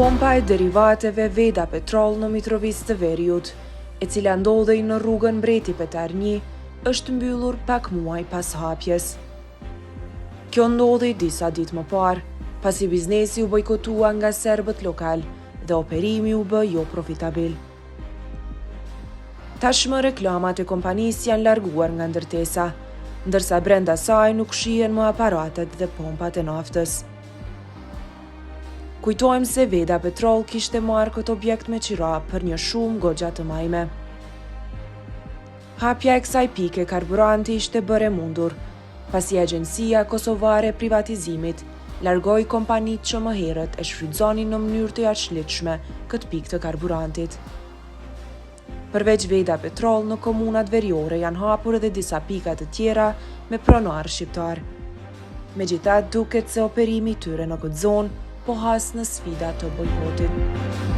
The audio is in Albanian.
Pompa e derivateve Veda Petrol në Mitrovic të Veriut, e cila ndodhej në rrugën Mbreti Petar 1, është mbyllur pak muaj pas hapjes. Kjo ndodhi disa ditë më parë, pasi biznesi u bojkotua nga serbët lokal dhe operimi u bë jo profitabil. Tashmë reklamat e kompanisë janë larguar nga ndërtesa, ndërsa brenda saj nuk shihen më aparatet dhe pompat e naftës. Kujtojmë se Veda Petrol kishte marrë këtë objekt me qira për një shumë goxha të majme. Hapja e kësaj pike karburanti ishte bërë e mundur, pasi Agjencia Kosovare e Privatizimit largoi kompanitë që më herët e shfrytëzonin në mënyrë të jashtëligjshme këtë pikë të karburantit. Përveç Veda Petrol, në komunat veriore janë hapur edhe disa pika të tjera me pronarë shqiptar. Megjithatë, duket se operimi i tyre në këtë zonë po has në sfida të bojkotit.